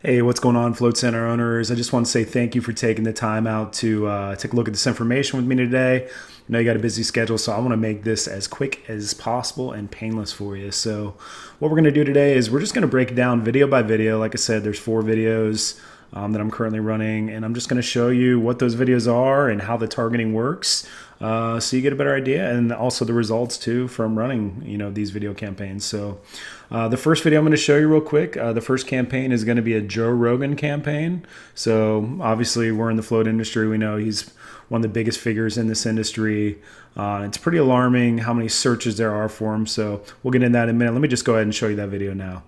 Hey, what's going on, Float Center owners? I just want to say thank you for taking the time out to take a look at this information with me today. I know you got a busy schedule, so I want to make this as quick as possible and painless for you. So, what we're going to do today is we're just going to break it down video by video. Like I said, there's 4 videos that I'm currently running, and I'm just going to show you what those videos are and how the targeting works, so you get a better idea, and also the results too from running these video campaigns. So the first video I'm going to show you real quick, the first campaign is going to be a Joe Rogan campaign. So obviously we're in the float industry. We know he's one of the biggest figures in this industry. It's pretty alarming how many searches there are for him. So we'll get into that in a minute. Let me just go ahead and show you that video now.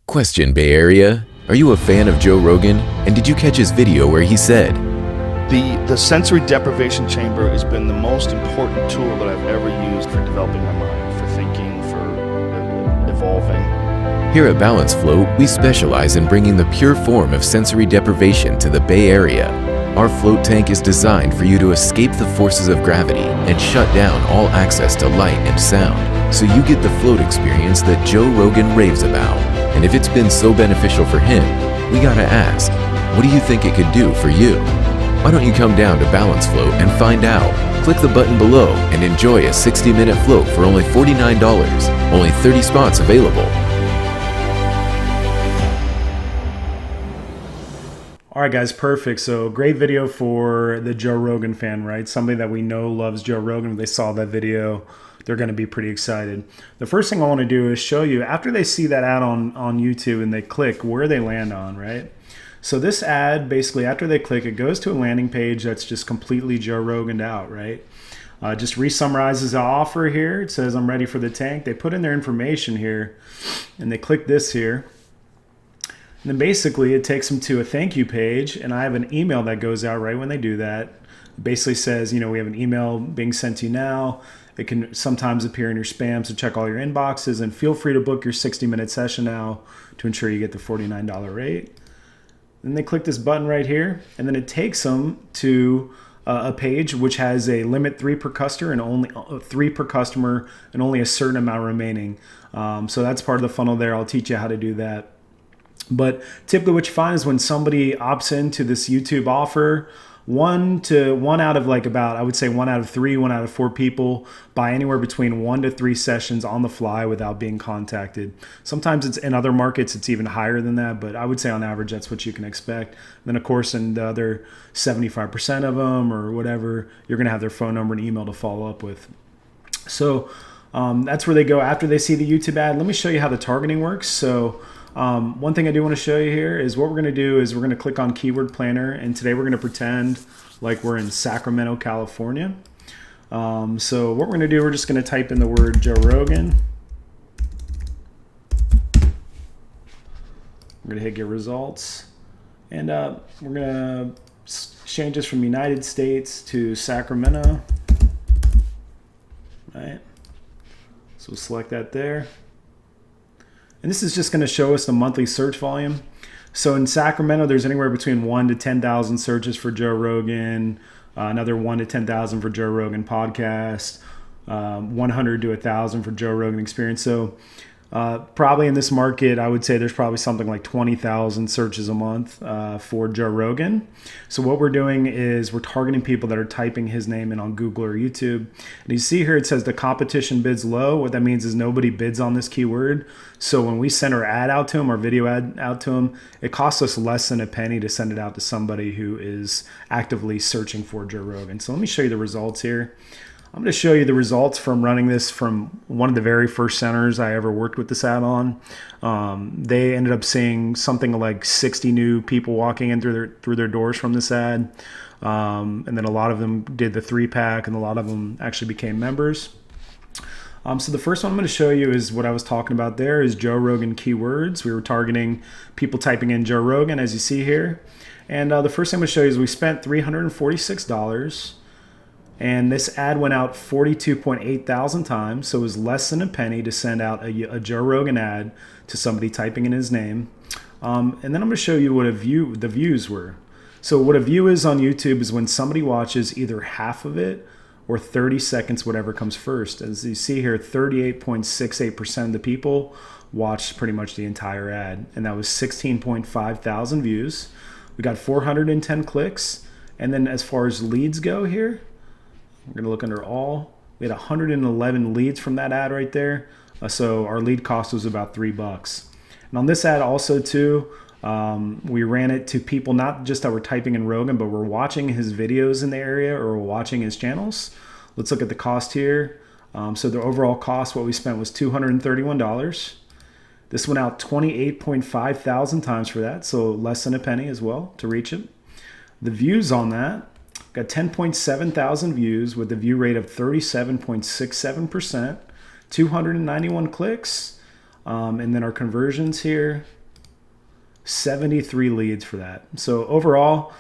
Question, Bay Area. Are you a fan of Joe Rogan? And did you catch his video where he said, The sensory deprivation chamber has been the most important tool that I've ever used for developing my mind, for thinking, for evolving. Here at Balance Float, we specialize in bringing the pure form of sensory deprivation to the Bay Area. Our float tank is designed for you to escape the forces of gravity and shut down all access to light and sound, so you get the float experience that Joe Rogan raves about. And if it's been so beneficial for him, we gotta ask, what do you think it could do for you? Why don't you come down to Balance Float and find out? Click the button below and enjoy a 60-minute float for only $49. Only 30 spots available. All right, guys, perfect. So great video for the Joe Rogan fan, right? Somebody that we know loves Joe Rogan. If they saw that video, they're going to be pretty excited. The first thing I want to do is show you, after they see that ad on YouTube and they click, where they land on, right? So this ad, basically, after they click, it goes to a landing page that's just completely Joe Rogan'd out, right? Just re-summarizes the offer here. It says, I'm ready for the tank. They put in their information here, and they click this here. And then basically, it takes them to a thank you page, and I have an email that goes out right when they do that. It basically says, we have an email being sent to you now. It can sometimes appear in your spam, so check all your inboxes, and feel free to book your 60-minute session now to ensure you get the $49 rate. Then they click this button right here, and then it takes them to a page which has a limit 3 per customer and only 3 per customer and only a certain amount remaining. So that's part of the funnel there. I'll teach you how to do that. But typically what you find is when somebody opts into this YouTube offer, one out of I would say 1 out of 3, 1 out of 4 people buy anywhere between 1 to 3 sessions on the fly without being contacted. Sometimes it's in other markets, it's even higher than that, but I would say on average, that's what you can expect. And then of course, in the other 75% of them or whatever, you're going to have their phone number and email to follow up with. So that's where they go after they see the YouTube ad. Let me show you how the targeting works. So one thing I do want to show you here is what we're going to do is we're going to click on Keyword Planner, and today we're going to pretend like we're in Sacramento, California. So what we're going to do, we're just going to type in the word Joe Rogan. We're going to hit get results, and we're going to change this from United States to Sacramento. All right. So we'll select that there. And this is just going to show us the monthly search volume. So in Sacramento, there's anywhere between 1 to 10,000 searches for Joe Rogan, another 1 to 10,000 for Joe Rogan podcast, 100 to 1,000 for Joe Rogan Experience. So probably in this market, I would say there's probably something like 20,000 searches a month for Joe Rogan. So what we're doing is we're targeting people that are typing his name in on Google or YouTube. And you see here, it says the competition bids low. What that means is nobody bids on this keyword. So when we send our ad out to him, our video ad out to him, it costs us less than a penny to send it out to somebody who is actively searching for Joe Rogan. So let me show you the results here. I'm going to show you the results from running this from one of the very first centers I ever worked with this ad on. They ended up seeing something like 60 new people walking in through their doors from this ad. And then a lot of them did the 3-pack, and a lot of them actually became members. So the first one I'm going to show you is what I was talking about there is Joe Rogan keywords. We were targeting people typing in Joe Rogan, as you see here. And the first thing I'm going to show you is we spent $346. And this ad went out 42.8 thousand times, so it was less than a penny to send out a Joe Rogan ad to somebody typing in his name. And then I'm going to show you what the views were. So what a view is on YouTube is when somebody watches either half of it or 30 seconds, whatever comes first. As you see here, 38.68% of the people watched pretty much the entire ad, and that was 16.5 thousand views. We got 410 clicks, and then as far as leads go here, we're gonna look under all. We had 111 leads from that ad right there. So our lead cost was about $3. And on this ad also too, we ran it to people not just that were typing in Rogan, but were watching his videos in the area or watching his channels. Let's look at the cost here. So the overall cost, what we spent was $231. This went out 28.5 thousand times for that, so less than a penny as well to reach it. The views on that, got 10.7 thousand views with a view rate of 37.67%, 291 clicks, and then our conversions here, 73 leads for that. So overall,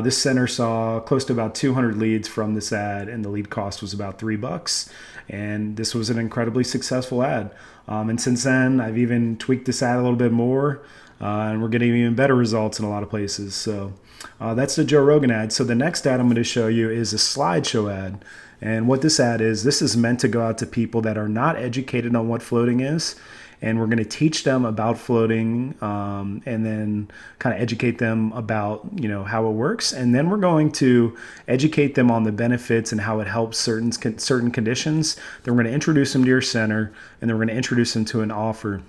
this center saw close to about 200 leads from this ad, and the lead cost was about $3. And this was an incredibly successful ad. And since then, I've even tweaked this ad a little bit more, and we're getting even better results in a lot of places. So that's the Joe Rogan ad. So the next ad I'm going to show you is a slideshow ad. And what this ad is, this is meant to go out to people that are not educated on what floating is. And we're going to teach them about floating, and then kind of educate them about, you know, how it works. And then we're going to educate them on the benefits and how it helps certain conditions. Then we're going to introduce them to your center, and then we're going to introduce them to an offer.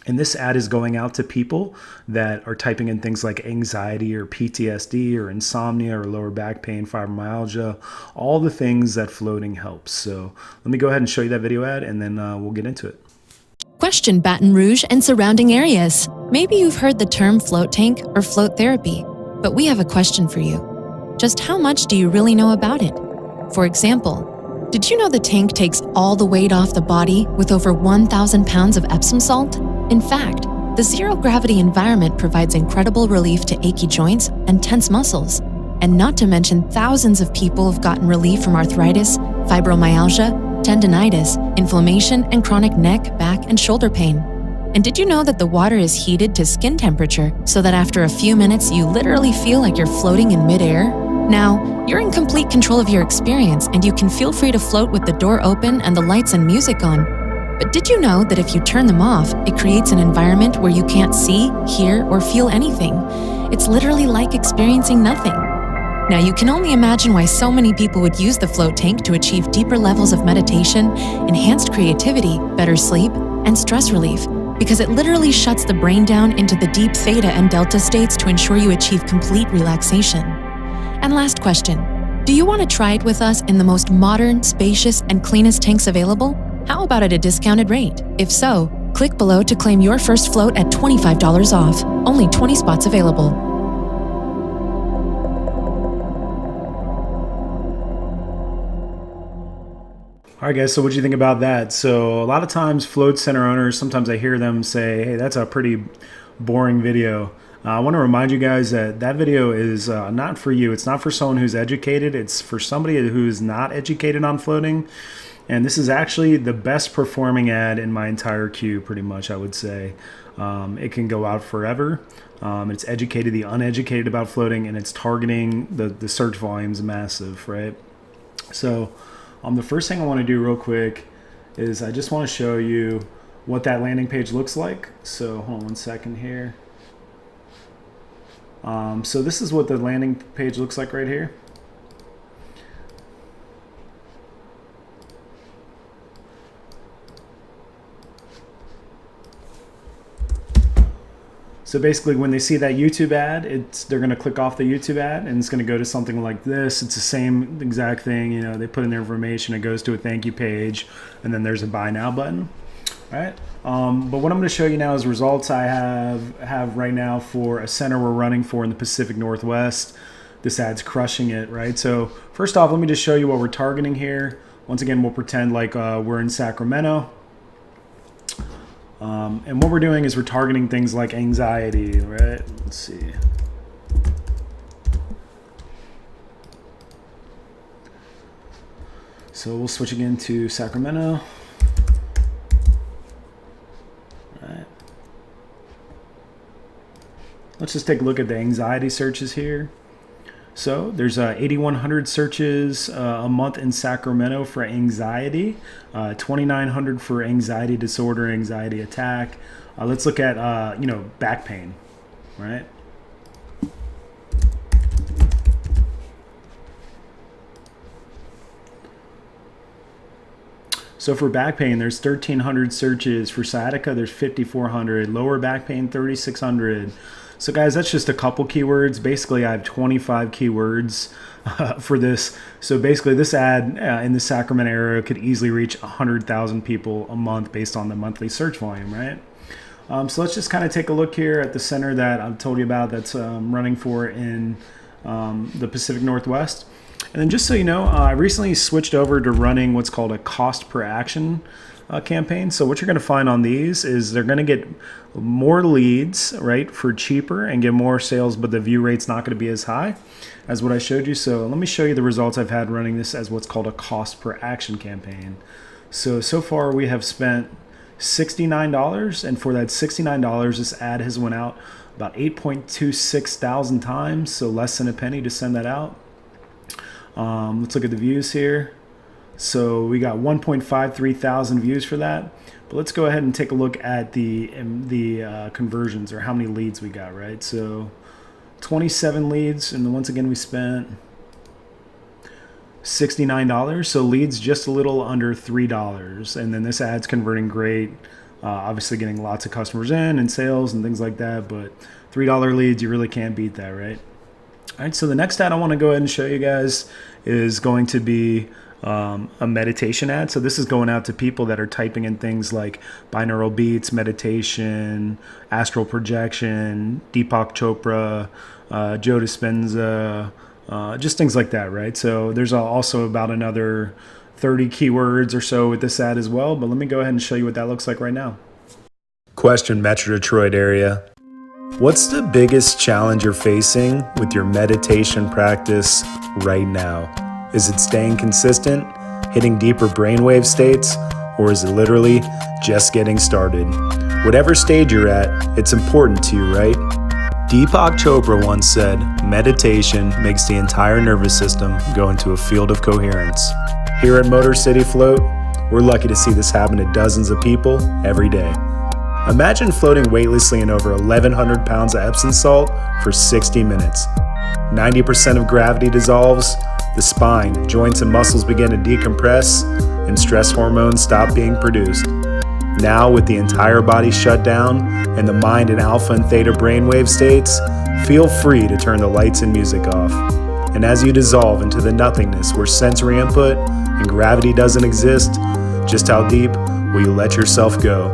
And this ad is going out to people that are typing in things like anxiety or PTSD or insomnia or lower back pain, fibromyalgia, all the things that floating helps. So let me go ahead and show you that video ad, and then we'll get into it. Question Baton Rouge and surrounding areas. Maybe you've heard the term float tank or float therapy, but we have a question for you. Just how much do you really know about it? For example, did you know the tank takes all the weight off the body with over 1,000 pounds of Epsom salt? In fact, the zero-gravity environment provides incredible relief to achy joints and tense muscles. And not to mention, thousands of people have gotten relief from arthritis, fibromyalgia, tendinitis, inflammation, and chronic neck, back, and shoulder pain. And did you know that the water is heated to skin temperature so that after a few minutes you literally feel like you're floating in midair? Now, you're in complete control of your experience, and you can feel free to float with the door open and the lights and music on. But did you know that if you turn them off, it creates an environment where you can't see, hear, or feel anything? It's literally like experiencing nothing. Now, you can only imagine why so many people would use the float tank to achieve deeper levels of meditation, enhanced creativity, better sleep, and stress relief, because it literally shuts the brain down into the deep theta and delta states to ensure you achieve complete relaxation. And last question, do you want to try it with us in the most modern, spacious, and cleanest tanks available? How about at a discounted rate? If so, click below to claim your first float at $25 off. Only 20 spots available. All right, guys, so what do you think about that? So a lot of times float center owners, sometimes I hear them say, hey, that's a pretty boring video. I want to remind you guys that that video is not for you. It's not for someone who's educated. It's for somebody who's not educated on floating. And this is actually the best performing ad in my entire queue, pretty much, I would say. It can go out forever. It's educated the uneducated about floating, and it's targeting the search volume's massive, right? So the first thing I want to do real quick is I just want to show you what that landing page looks like. So hold on one second here. So this is what the landing page looks like right here. So basically when they see that YouTube ad, they're going to click off the YouTube ad and it's going to go to something like this. It's the same exact thing. You know, they put in their information, it goes to a thank you page, and then there's a buy now button. All right. But what I'm going to show you now is results I have right now for a center we're running for in the Pacific Northwest. This ad's crushing it, right? So first off, let me just show you what we're targeting here. Once again, we'll pretend like we're in Sacramento. And what we're doing is we're targeting things like anxiety, right? Let's see. So we'll switch again to Sacramento. All right. Let's just take a look at the anxiety searches here. So there's 8,100 searches a month in Sacramento for anxiety, 2,900 for anxiety disorder, anxiety attack. Let's look at back pain, right? So for back pain, there's 1,300 searches. For sciatica, there's 5,400. Lower back pain, 3,600. So guys, that's just a couple keywords. Basically, I have 25 keywords for this. So basically, this ad in the Sacramento area could easily reach 100,000 people a month based on the monthly search volume, right? So let's just kind of take a look here at the center that I've told you about that's running for in the Pacific Northwest. And then just so you know, I recently switched over to running what's called a cost per action campaign. So what you're going to find on these is they're going to get more leads, right, for cheaper and get more sales, but the view rate's not going to be as high as what I showed you. So let me show you the results I've had running this as what's called a cost per action campaign. So far we have spent $69, and for that $69, this ad has went out about 8.26 thousand times, so less than a penny to send that out. Let's look at the views here. So we got 1.53 thousand views for that. But let's go ahead and take a look at the conversions, or how many leads we got, right? So 27 leads, and once again we spent $69. So leads just a little under $3, and then this ad's converting great. Obviously getting lots of customers in and sales and things like that, but $3 leads, you really can't beat that, right? All right, so the next ad I want to go ahead and show you guys is going to be a meditation ad. So this is going out to people that are typing in things like binaural beats, meditation, astral projection, Deepak Chopra, Joe Dispenza, just things like that, right? So there's also about another 30 keywords or so with this ad as well, but let me go ahead and show you what that looks like right now. Question, Metro Detroit area. What's the biggest challenge you're facing with your meditation practice right now? Is it staying consistent, hitting deeper brainwave states, or is it literally just getting started? Whatever stage you're at, it's important to you, right? Deepak Chopra once said, meditation makes the entire nervous system go into a field of coherence. Here at Motor City Float, we're lucky to see this happen to dozens of people every day. Imagine floating weightlessly in over 1,100 pounds of Epsom salt for 60 minutes. 90% of gravity dissolves, the spine, joints, and muscles begin to decompress, and stress hormones stop being produced. Now, with the entire body shut down and the mind in alpha and theta brainwave states, feel free to turn the lights and music off. And as you dissolve into the nothingness where sensory input and gravity doesn't exist, just how deep will you let yourself go?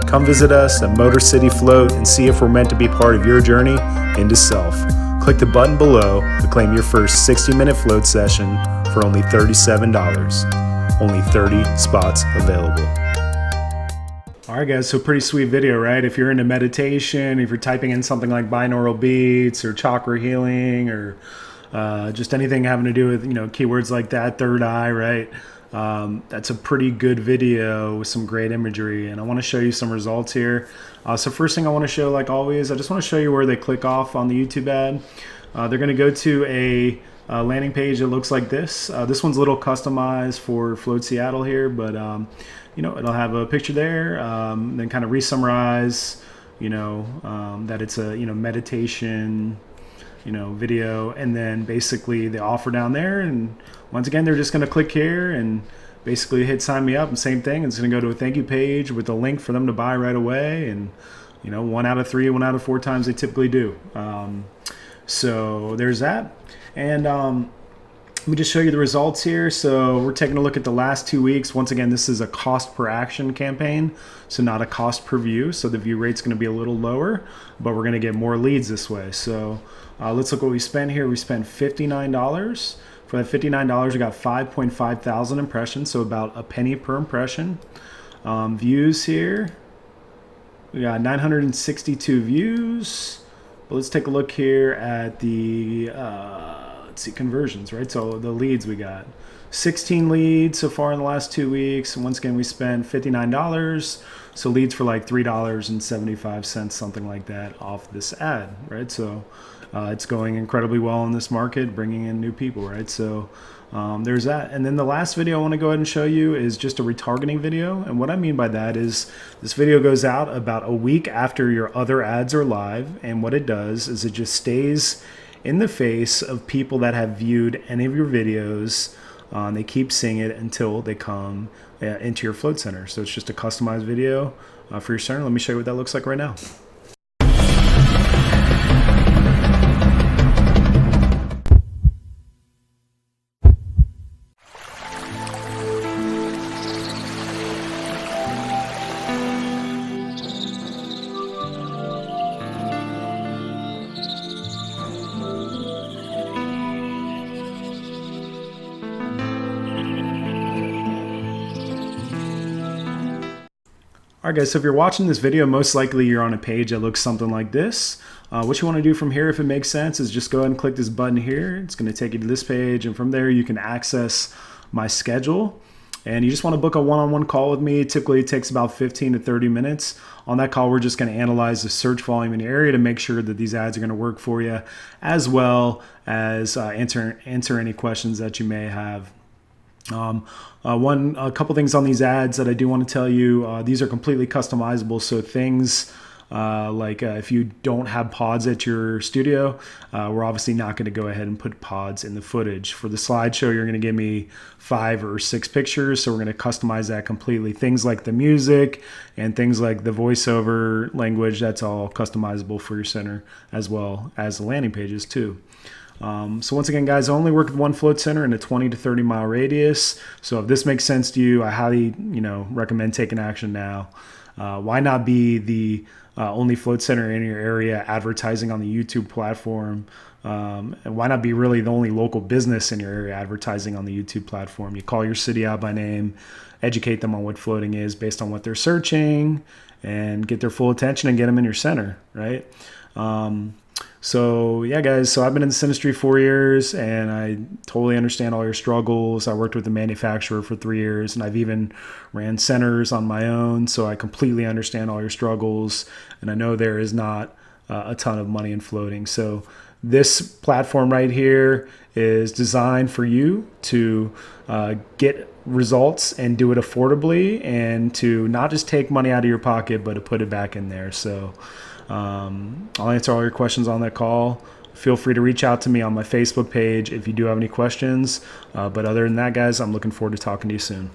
Come visit us at Motor City Float and see if we're meant to be part of your journey into self. Click the button below to claim your first 60-minute float session for only $37. Only 30 spots available. All right, guys, so pretty sweet video, right? If you're into meditation, if you're typing in something like binaural beats or chakra healing or just anything having to do with, keywords like that, third eye, right? That's a pretty good video with some great imagery, and I want to show you some results here. So first thing I want to show, like always, I just want to show you where they click off on the YouTube ad. They're going to go to a landing page that looks like this. This one's a little customized for Float Seattle here, but it'll have a picture there, then kind of re-summarize, that it's a meditation video, and then basically the offer down there, and once again they're just going to click here and basically hit sign me up, and same thing, it's going to go to a thank you page with a link for them to buy right away, and 1 out of 3, 1 out of 4 times they typically do. So there's that, and let me just show you the results here. So we're taking a look at the last 2 weeks. Once again, this is a cost per action campaign, so not a cost per view. So the view rate's going to be a little lower, but we're going to get more leads this way. So let's look what we spent here. We spent $59. For that $59, we got 5.5 thousand impressions, so about a penny per impression. Views here, we got 962 views. But let's take a look here at the let's see, conversions, right? So the leads, we got 16 leads so far in the last 2 weeks. And once again, we spent $59. So leads for like $3.75, something like that, off this ad, right? So it's going incredibly well in this market, bringing in new people, right? So there's that. And then the last video I want to go ahead and show you is just a retargeting video. And what I mean by that is this video goes out about a week after your other ads are live. And what it does is it just stays in the face of people that have viewed any of your videos. They keep seeing it until they come into your Float Center. So it's just a customized video for your center. Let me show you what that looks like right now. Alright guys, so if you're watching this video, most likely you're on a page that looks something like this. What you want to do from here, if it makes sense, is just go ahead and click this button here. It's going to take you to this page, and from there you can access my schedule. And you just want to book a one-on-one call with me. Typically it takes about 15 to 30 minutes. On that call, we're just going to analyze the search volume in your area to make sure that these ads are going to work for you, as well as answer any questions that you may have. A couple things on these ads that I do want to tell you. These are completely customizable, so things like if you don't have pods at your studio, we're obviously not going to go ahead and put pods in the footage. For the slideshow, you're going to give me 5 or 6 pictures, so we're going to customize that completely. Things like the music and things like the voiceover language, that's all customizable for your center, as well as the landing pages too. So once again, guys, I only work with one Float Center in a 20 to 30 mile radius. So if this makes sense to you, I highly, recommend taking action now. Why not be the only Float Center in your area advertising on the YouTube platform? And why not be really the only local business in your area advertising on the YouTube platform? You call your city out by name, educate them on what floating is based on what they're searching, and get their full attention and get them in your center, right? So yeah, guys, so I've been in this industry 4 years, and I totally understand all your struggles. I worked with a manufacturer for 3 years, and I've even ran centers on my own. So I completely understand all your struggles, and I know there is not a ton of money in floating. So this platform right here is designed for you to get results and do it affordably, and to not just take money out of your pocket, but to put it back in there. So I'll answer all your questions on that call. Feel free to reach out to me on my Facebook page if you do have any questions. But other than that, guys, I'm looking forward to talking to you soon.